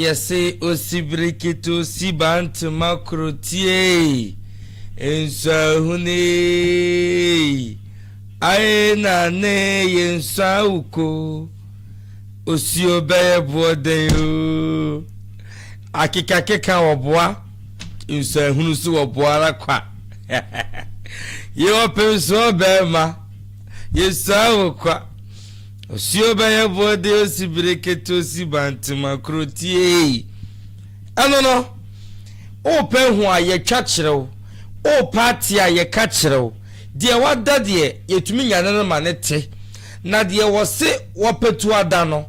yase osibreketo sibant makrotie ensa hune aye na ne yensa uko osio beye bodeyo akika keka oboa ensa hunu so oboa ra kwa yo penso bema yensa ukwa osio beye bodeyo sibreketo sibant makrotie anono open ho aye twachrew o party aye kachrew de wada de yetumi nyane no manete na de wo se wo petu ada no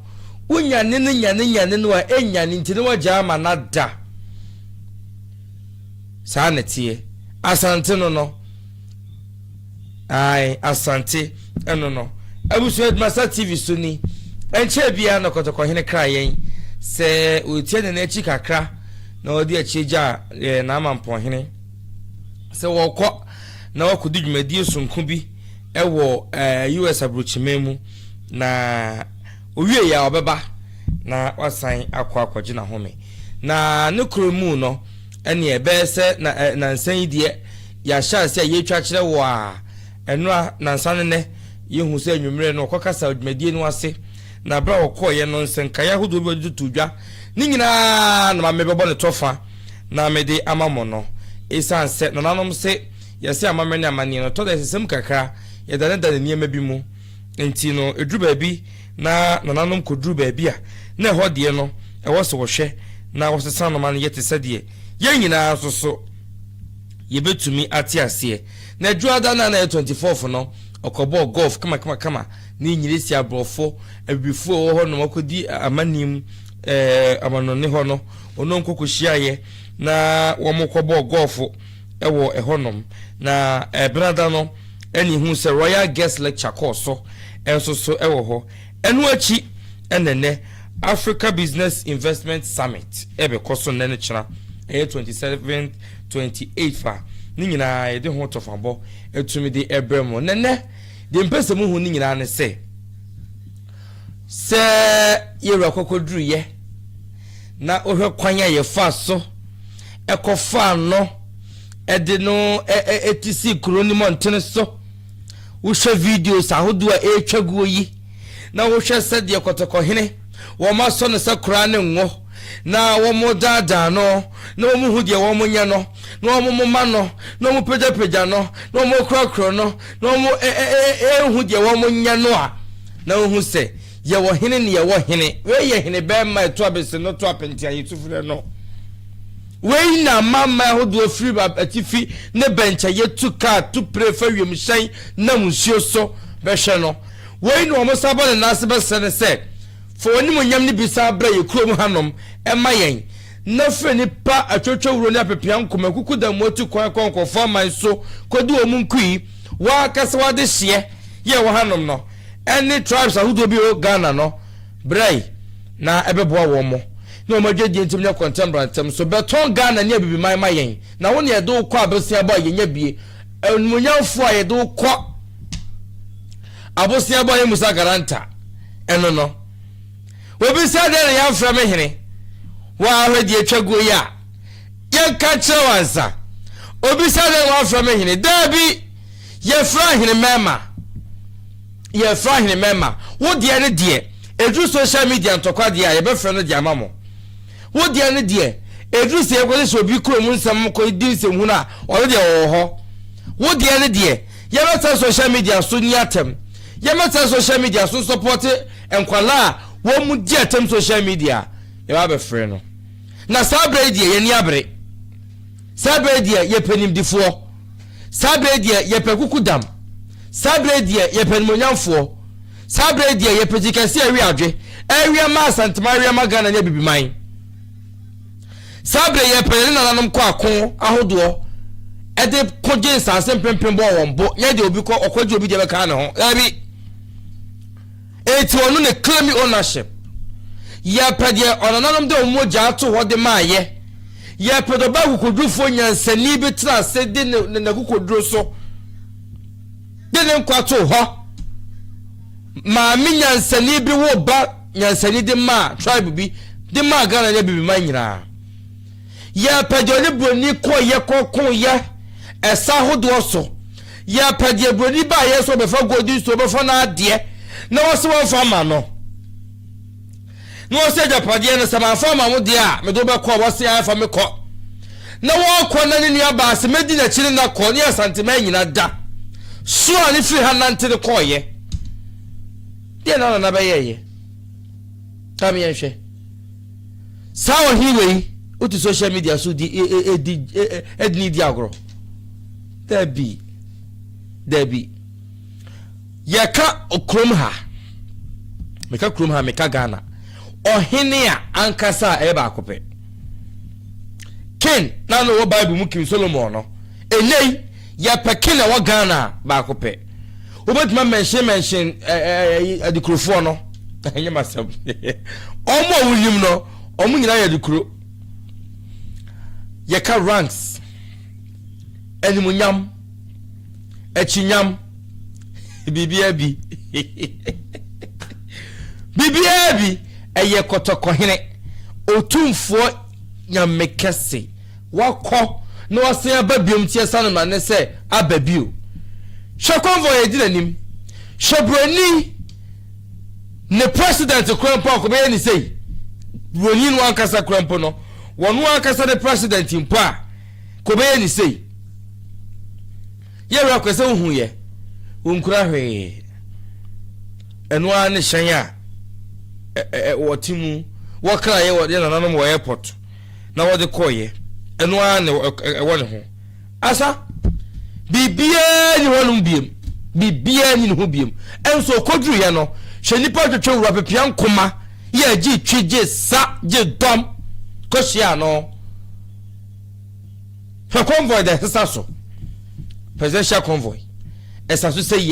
unyane no nyane no a enyane ntine wagya ma na da sa netie asante no ai asante eno no abusu ADUMASA TV so ni enche bia no kotoko hene kra yen se otie ne na chi kakra na odi achieja na amampo hene se wokọ na wakudu dwumadi sunku bi ewo US abrochimemu na owie ya obeba na wasan akwa na home na ne kromu no ene ebe se na nsan die ya sha se ye twa kire wo a enua na nsan ne yehu se anwumre no kokasa dwumadi no ase na bra okoye no nsan kaya hodo bi tutudwa ni nyina na mabebo ne tofa na mede amamo no esanse no nanom se yesi amamene amani no to da sesem kakra ye da niema bi mu enti no edru ba bi na nanom kodru ba bi a na ho de no e wo so wo hwe na wo sesa no man yete sede ye nyina so ye betumi ate ase na adwada na 24th no okobo golf kama ni nyiresi abrofo abibifo wo ho no makodi amanim amanone ho no ono nkokohia ye na wo mokobo golf ewo ehonom na brada no eni hu se royal guest lecture course so enso so ewo ho enu achi enene Africa Business Investment Summit ebe koso nene chira 27 28 fa ni nyina ye de ho tofabo etumi de ebremo nene de mpese mu hu ni nyina ne se ye rakokodru ye na ohwe kwanya ye fa so ekofa no ede no etisi kuro ni montene so wo hwe videos ahodo a etwaguo yi na wo hwe sede ekotoko hene wo ma so ne se kura ne ngo na wo mo dada no na wo mu hu de wo mo nya no na wo mo ma no na wo peja no na wo krakro no na wo hu de wo mo nya no a na wo hu se ye wo hene ne ye wo hene we ye hene be ma eto abese no to apenti ayetufure no we na mama hodo free ba atifi ne bencha yetu ka to prefer wiem shan na munsuo so be hwe no we no mo sabo na asebe sene se fo oni mo nyam ne bisa bra ye krom hanom e ma yen na fre ni pa atwotwo wuro ne apepia nkoma kuku da motu kwan konkofo man so kodi o munkui wa kase wa de hye ye wo hanom no any tribes ahodo bi o Ghana no brai na ebeboa wo mo no magedi ntim ne contemporary so beton Ghana ne bibi man mayen na woni ye do kwa abosia boy ye nya bie enmunyamfo a ye do kwa abosia boy musa garanta eno no obi sa de ya fra me hene wa ahwedi etwago ya ye ka kire wansa obi sa de wa fra me hene dabi ye fra hene mema wo de ne de edu social media ntokwa de ye be fra no de amamo wo de ne de edu se ko se obi kro mu nsam ko di nsem hu na o de ho wo de ne de ye meta social media so ni atem ye meta social media so support enkwala wo mu di atem social media ye ba be frɛ no na sabre de ye ni abre sabre de ye penimdifo sabre de ye pekukudam sabre de ye penmonyamfo sabre de ye pejikase awi adwe awi ma Asante Maria Magana ne bibiman sabre ye pele na nanom kwa akon ahodo ede koje sase pempem bo wonbo ye de obi ko okoje obi de be ka na ho abi eti onu ne claim ownership ye pede onanom de omoja to ho de maaye ye pede ba kukodrufo nyansani bi tra se de na kukodro so de ne kwato ho ma mi nyansani bi wo ba nyansani de ma tribe bi de ma Ghana ne bibi manyira ya padoni broni ko ye kokon ye esa hodo so ya padie broni ba ye so be fa godi so be fa na ade na wo se wo fa ma no se ja padie ne se ma fa ma mo de a me do be ko wo se ya fa me ko na wo ko na ni aba se medi na chiri na ko ni Asante ma nyina da so ani fi ha nante de ko ye de na be ye tami yenhwe sawo hiwe uti social media so di edni di agro debi yaka okrom ha meka krom ha meka Ghana ohene a ankasa e ba akope ken na no Bible mu King Solomon no enei ya pekina wa Ghana ba akope obetuma mention adikrofo no enye masem omo awulim no omo nyina ya dikro yeka ranks animunyam echinyam bibia bi eye kotokohene otumfoɔ nyamekese wakɔ no wase ababiom tie sanoma ne se ababio hwekonvo yedi nanim hwebroni ne president krampo ko be ni sei broni no ankasa krampo no wonu ankasa the president impa ko be ni sei ye ra kwese hu ye wonkura hwe eno a ne hyan a wotimu wakra ye wode nananom wo airport na wode koye eno a ne wone ho asa bibia ni wonum biem bibia ni ho biem enso kodru ye no hwe nipa twetwe wura pepia nkoma ye agi twije sa je dom koshia no fa convoy de saso presidential convoy esaso say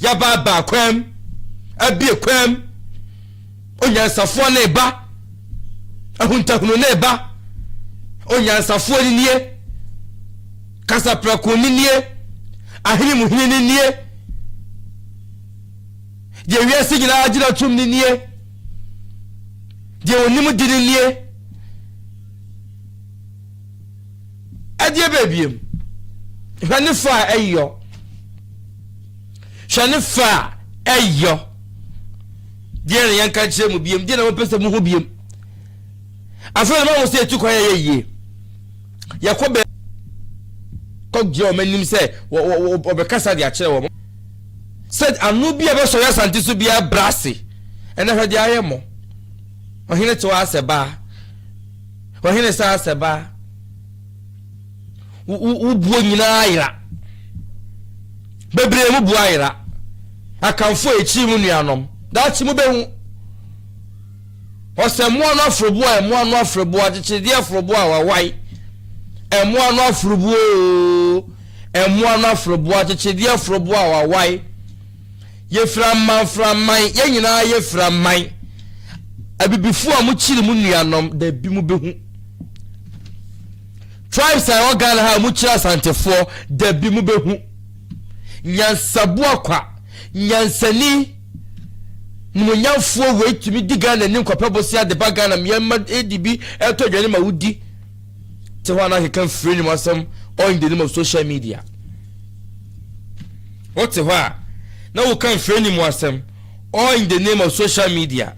ya baba kwam abie kwam onyansafo na eba ahuntahuno na eba onyansafo ni nie kasa prako ni nie ahini muhini ni nie je wiase gina agina tum ni nie je onimu di ni nie adie babiem hanifa ayo shanifa ayo die yanka kire mu biem die na mo pese mu ho biem afere ma wo se etu kwa ye yakobe ko gye o manim se wo be kasa de akire wo said anu bia be so ya Asante so bia brase ene hwede ayemo ohine to aseba ohine sa aseba ubuo nyina ayira bebre mu buo ayira akamfo echi mu nuanom dachi mu behu osemo no afrobo emo no afrobo achichide afrobo awawai emo no afrobo emo no afrobo achichide afrobo awawai ye framman ye nyina ye framman abibifu amu chiri mu nuanom da bi mu behu tribes I Ghana ha mu chiri Asantefo da bi mu behu nyansabu akwa nyansani munyamfo weitumi di Ghana nim kwapebosi ade ba Ghana miyama edibi eto dwane ma wudi te ho na kan free ni masam on the name of social media what ho na wo kan free ni masam on the name of social media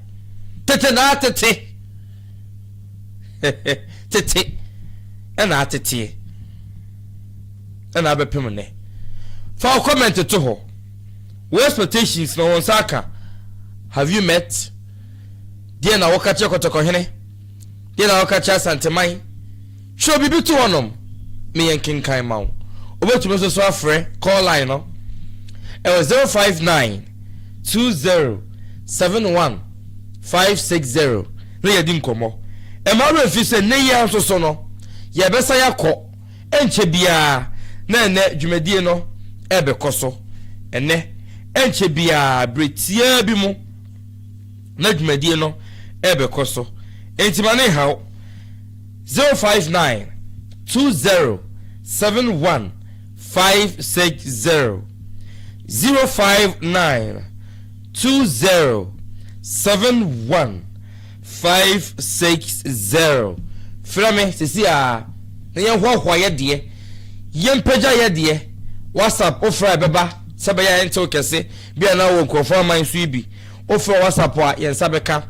tete na tete tete ana tete ana bepem ne fa comment to ho what expectations no on saka have you met dia na wakache kotoko hene dia na wakache Asante man show bibi to onom me yankin kan mawo obetume so afre call line no it was 059 2071 560 no yedi nkomo e ma ro fi se ne ya so no ye besa yakọ enche bia na ene dwumadie no ebe koso ene enche bia bretia bi mu na dwumadie no ebe koso entimane ha 059 2071 560 059 2071 71560 frame sisi a na yen hwahwa ye de yen pagya ye de WhatsApp ofra beba sebe ya ente okese bia na wo nkrofo aman so ibi ofra WhatsApp a yen sabeka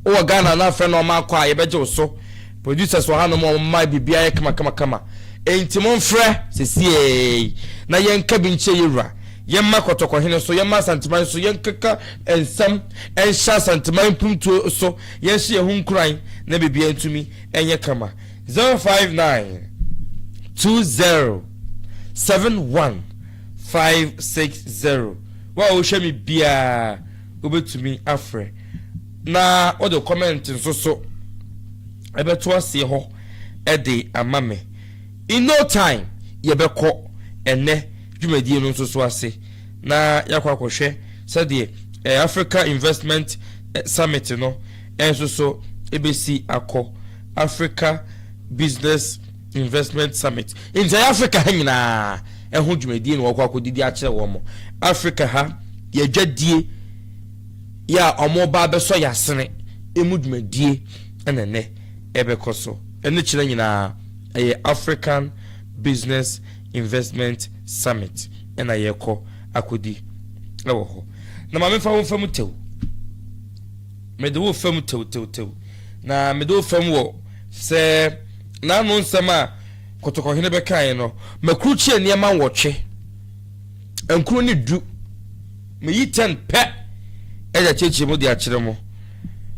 o Ghana na afre no ma kwa ye beje so producers wa hanu mo ma bibia ye kama enti mon frɛ sisi na yen ka bi nche yewura yen ma kotoko hene so yen ma santiman so yen keka ensam ensha santiman pumtu so yen hye hunkran na bibia ntumi enye kama 059 20 71 560 wa o hwe mi bia obetumi afre na o de comment nso ebeto ase ho ede amame in no time yebekọ ene dwumadie no nso so ase na yakwa akohwe sade Africa Investment Summit no enso so ebesi akọ Africa Business Investment Summit in Africa hanyina eho dwumadie no wakọ akodidi a kire wo mo Africa ha yedwadie ya omoba beso yasene emu dwumadie enene ebekọ so ene kire nyina African Business Investment Summit ena yeko akodi ewo ho na ma mefa wo fam tew mede wo fam tew na mede wo fam wo se na no nsema kotoko hene bekan no makru chi eniema nwotwe enkru ni du me yi 10 pe eja chechi mu di akire mo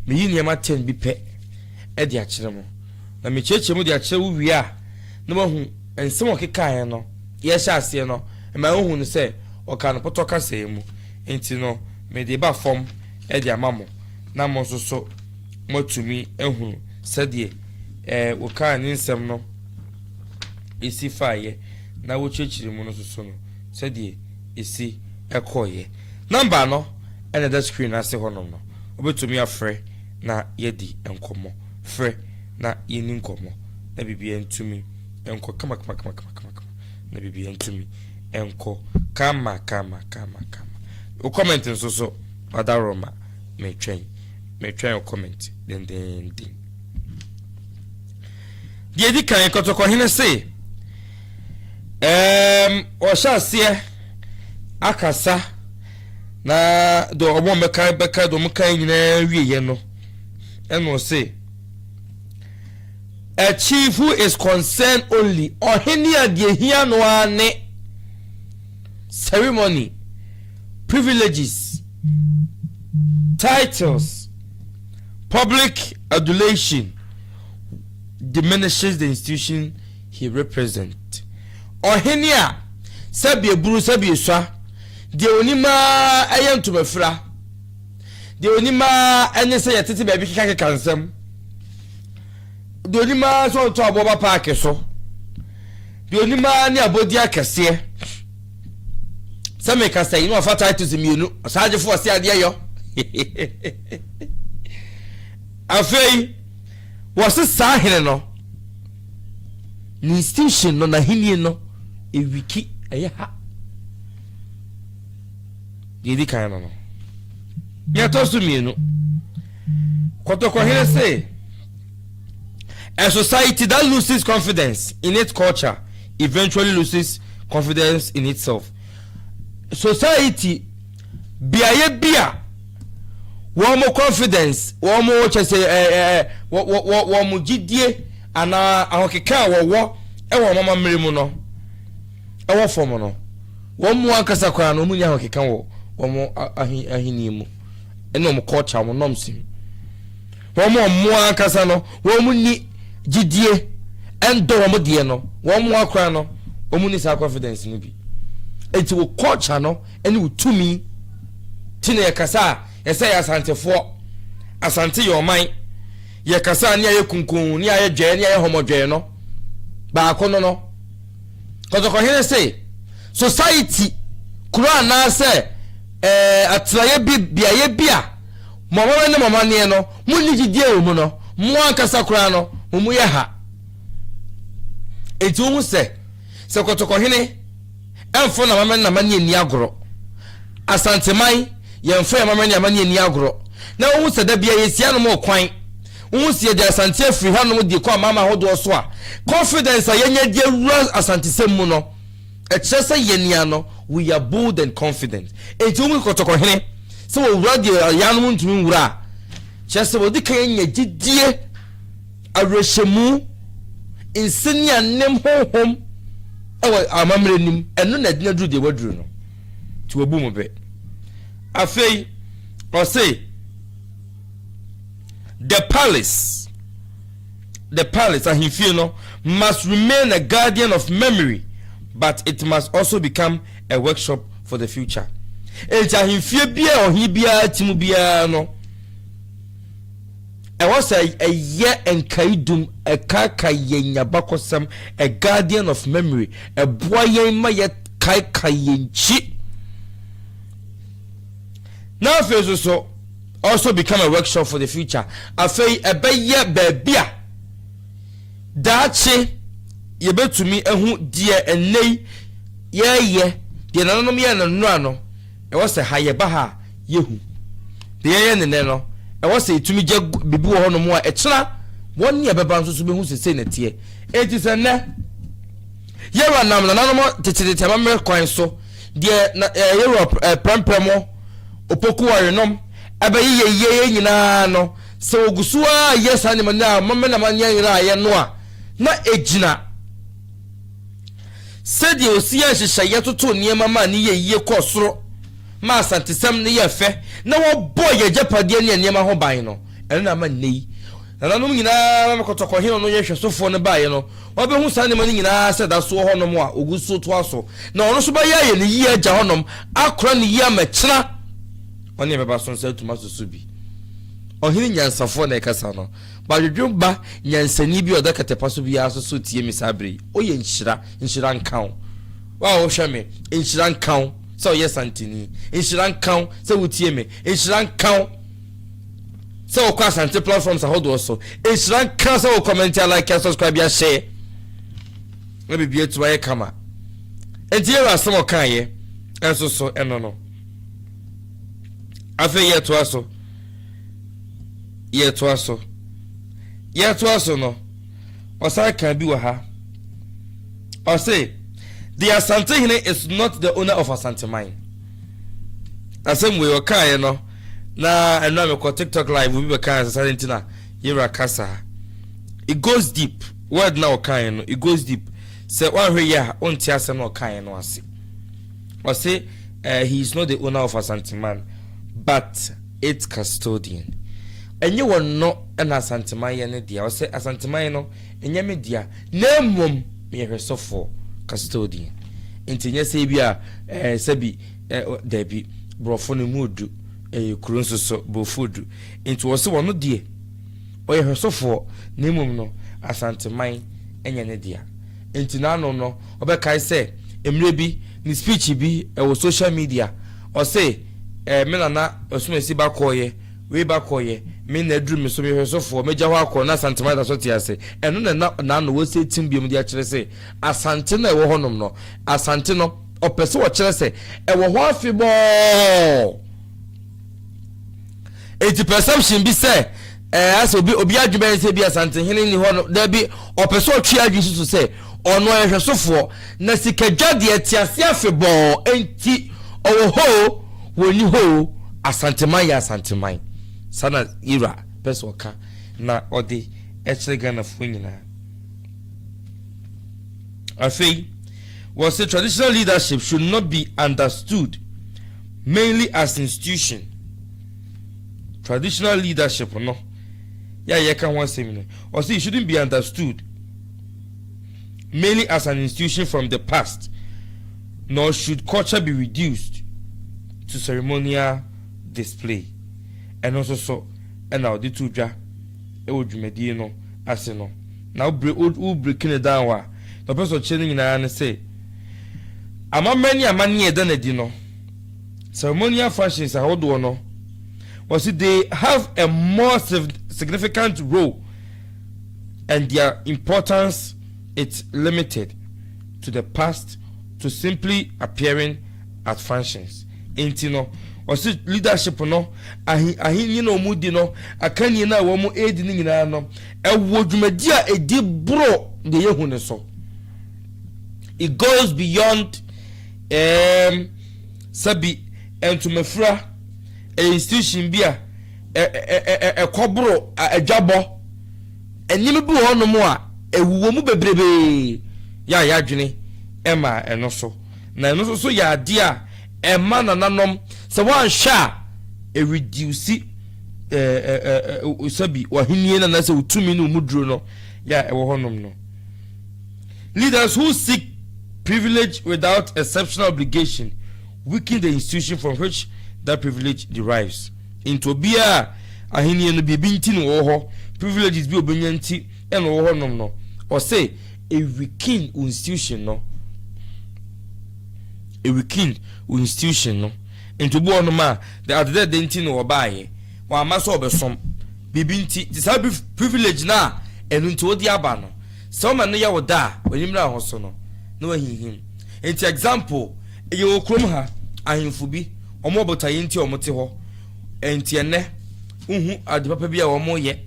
me yi niema 10 bi pe e di akire mo na me cheche mu di akire wo wi a na mahu ensem okekan no ye sha ase no ma hu no se oka no potoka se mu enti no me de ba fom e di amamo na mo so motumi ehunu se de wo kan ni nsem no esi faye na wo chechiri mu no so no se de esi ekoye number no ene the screen ase ho no obetumi afre na yedi enkomo fre na yeni nkomo na bibia ntumi enko kama na bibia ntumi enko kama o comment nso so adaroma me twen o comment den die di kan kotoko hene se o sha se akasa na do obo beka do mkan nyina wiye no eno se a chief who is concerned only or henia de hia no ane ceremony, privileges, titles, public adulation diminishes the institution he represents. Or henia sabi eburu sabi eswa de onima ayentu mafra de onima anye se yetete ba bi kika kansam de onima so to aboba park so de onima ni abodi akese Some can say, you know, for titles in you, Sarge for say, yo. Afei, was a sahin no. Ni institution no na hini no, e wiki e ha. Yedi kan no. Ya to su mi no. Kotoko here say, a society that loses confidence in its culture eventually loses confidence in itself. Society biaye bia wo mo confidence wo mo chese wo mo gidie ana ahokeka wo e wo mama mmere mu no e wo fom no wo mo ankasa kwa no mu nya ahokeka wo mo ahini mu ene mo culture mo nomsim wo mo ankasa no wo mu ni gidie endo wo mo die no wo mo akra no wo mu ni sa confidence ni bi enti wo culture no ene wo tumi tine yakasa yesa ya asantefo asante yo man yakasa ni aye kunkun ni aye dwe ni aye homodwe no ba akono no kotoko hene say society kura na say atraye biaye bia mama ne mama ne no munni gidie wo mu no mo ankasa kura no mu ye ha enti wo se kotoko hene enfo na mama na mani ni agoro asanteman yemfo ya mama ni amani ni agoro na wo se da bia yesia no mo kwan wo se de Asante free ha no de kwa mama hodo so a confidence ayenya de ru Asante sem no e kire se yenia no we are bold and confident enti wo kotoko hene se wo wura de yanom ntumi wura kire se wo de kan nya gidie arehemu insenia nem honhom ewa amamre nim eno na dina duru de waduru no ti wabu mo be afei or say the palace and he feel no must remain a guardian of memory, but it must also become a workshop for the future. Eja he feel bia or he bia timu bia no I was a year and kaidum a kaka yenya bakosam a guardian of memory a boy ma yet kai kayenchi. Now feels so also become a workshop for the future. Afei ebeye bebia dachi yebe to me ehu die enei ye de nanom ye nanu ano e was a haye baha yehu de ye ne no e was a tumi je bibi wo hono mo a e kira won ye beba nso so behu sese na tie enti se ne ye wa nam nanom tete temamre kwan so de Europe prempremo opoku warenom abayi ye nyina no se ogusuwa yes anima na mama na manya yira ye no a na ejina se de osia hyehyeye toto niema ma ne ye kosoro ma Asantesem ne ye fe na wo boy ye japade ne niema ho ban no eno na ma nei na nanom nyina ma kotoko hino no ye hwesofo ne ba ye no wo be hu sa ne ma nyina se da so ho no mo a ogusu to aso na ono so ba ye ne yi agya honom akora ne yi amachira oni beba son se tuma so bi ohini nyansafo na ekasa no ba dwodwomba nyansani bi oda katepa so bi aso so tie mi sabre oye nhyira nkan wa o hweme nhyira nkan so ye santini nhyira nkan so wutie me nhyira nkan so kwa Asante platforms ahodo so nhyira nkan so comment like and subscribe ya share na bibie tuwa ye kama enti ye wa so kan ye enso so eno no afe ye to aso no osa kan bi wa ha o say the Asante hine is not the owner of Asante mine asem we o kan no na eno me ko TikTok live we be kan Asante na yira kasa it goes deep word na o kan no it goes deep say one hwe ya onti asem na o kan no ase o say he is not the owner of Asante man but its custodian. And you will not an Asante man dia or say Asante man no enya media name mum me so for custodian. Intinya say bia sebi debi brofo no mudu kurunso so bofudu into was one no die o so for name mum no Asante man enya ne dia. Intina no obekai say emre bi ni speech bi social media or say me na osumesi bakoye we bakoye me na drum me so me hwesofo meja ho akọ na Asante ma da so te ase eno na no wo se tim biom dia kire se Asante na ewo honom no Asante no opese wo kire se ewo ho afebo eti perception bi se as obi adwuma se bi Asante hene ni ho no da bi opese o twa adwi so se ono ehwesofo na sikadwade etiase afebo enti owo ho woni ho Asante man ya Asante man sana ira peso ka na odi echre Ghana fo nyina afei was the traditional leadership should not be understood mainly as institution. Traditional leadership no ya can one seminar or say it shouldn't be understood mainly as an institution from the past, nor should culture be reduced to ceremonial display. And also so and now the two ja e wodwumadi no ase no now breaking it down wa the person changing in and say amani e dan adi no ceremonial functions how do no was it they have a more significant role and their importance it's limited to the past to simply appearing at functions. Intino ɔse leadership no ahenni na ɔmudi no akanni na wɔn edi ne nyinaa no ɛwɔ dwumadi a edi bro de yehu ne so. It goes beyond sabi entumafura institution bi a ekobro adwabo enim bi ho no mo a ewuwo mu bebrebe ya adwene ema eno so na eno so ya ade a ema nananom se wan hwa reduce sabi wahenie na se utumi no muduro no ya ewo honom no. Leaders who seek privilege without exceptional obligation weaken the institution from which that privilege derives. Into bia ahini no bi binti no ho privileges bi obenyanti e no ho nom no or say a weaken institution no into bo no ma the other denti no obaye wa maso obesom bibinti this privilege na enu nti odi aba no so man no ya woda onimra ho so no no ahihim enti example e yo krom ha ahimfo bi omo botaye nti omote ho enti ene uhu ade papa bi a omo ye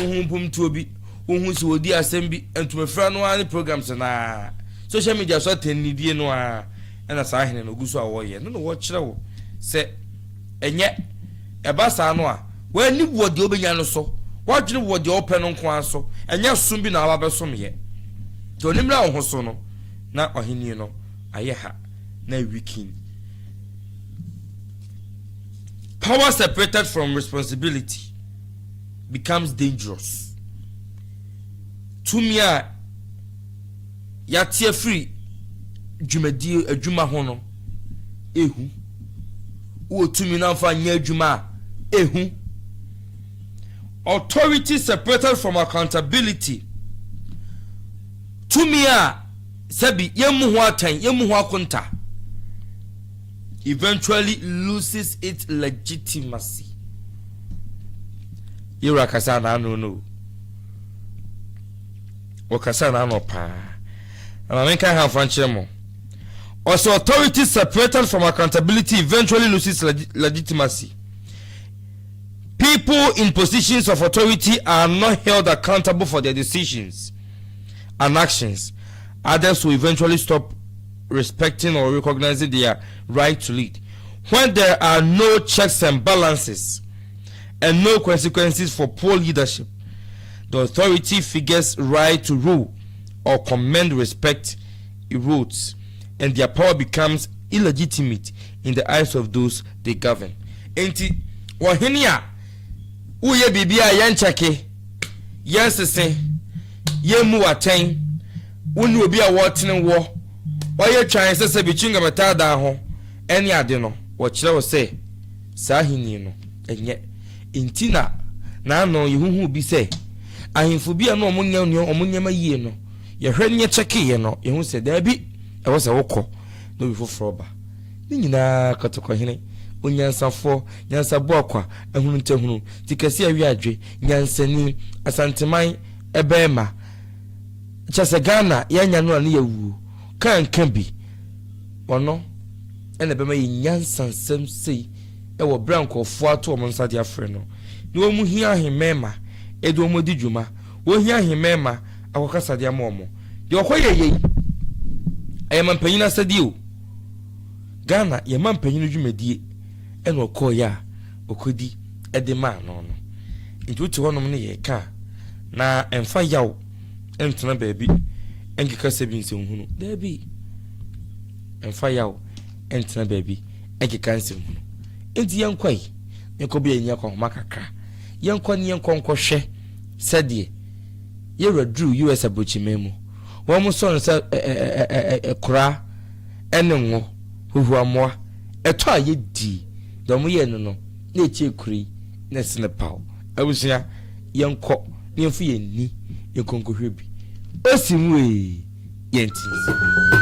uhu pumtuo bi uhu si odi asem bi entumafra no ani programs na social media so tenidie no a na sa ahene no guso a wo ye no wo kire wo se enye eba sa no a wani wode obenya no so wadwene wode open no nko aso enye som bi na aba besom ye to nimra wo ho so no na ohini no aye ha na weekend. Power separated from responsibility becomes dangerous. Tumia yatie free dwumadi adwuma ho no ehu wo tumi na fa nya adwuma ehu. Authority separated from accountability. Tumia sabi yemu ho atan yemu ho akonta eventually loses its legitimacy. Yura kasana no wakasana no pa amamenka ha fanchemo. Also, authority separated from accountability eventually loses legitimacy. People in positions of authority are not held accountable for their decisions and actions. Others will eventually stop respecting or recognizing their right to lead. When there are no checks and balances and no consequences for poor leadership, the authority figure's right to rule or command respect erodes, and their power becomes illegitimate in the eyes of those they govern. Enti wahenia uye bibia yanchake yansese yemu aten unu obi a wotene wo oye twan sese bichinga metada ho eni ade no wo kire wo se sahini no enye intina na no yehuhu bi se ahimfo bi a no omunyama yie no ye hwenye cheke ye no yehu se da bi e wo se wokọ no bi foforo ba ni nyina katoko hene onyansafo nyansabo akwa ehunu ntehunu tikasi awi adwe nyansani asanteman ebema chase Ghana yanya no ani yawu kan bi ono ene bema nyansansem sei e wo branko fo ato o monsa dia frɛ no ni wo mu hia hemema edo mo di dwuma wo hia hemema akokasa dia mo mo de okoyeye ayman panyina sadi o Ghana ye man panyina dwumadie ene okoya okodi ede ma no no ntuti honom ne ye ka na emfa yaw entuna baabi enkeka sebi nsehunu dabi emfa yaw entuna baabi enkeka nsehunu enti yankwai yekobi enya kwa makakra yenkwa ne yenkonkɔhwɛ sɛdeɛ yeredru US abochimemu wɔn mo sɔn sɛ kora ɛne ngo huhuamoa ɛtɔ a yedi dɔm yɛ no no na ekyie kuri na senepaw abusua yenkɔ ne yɛmfu yɛnni yekonkohwɛ bi osimwe yentinsi.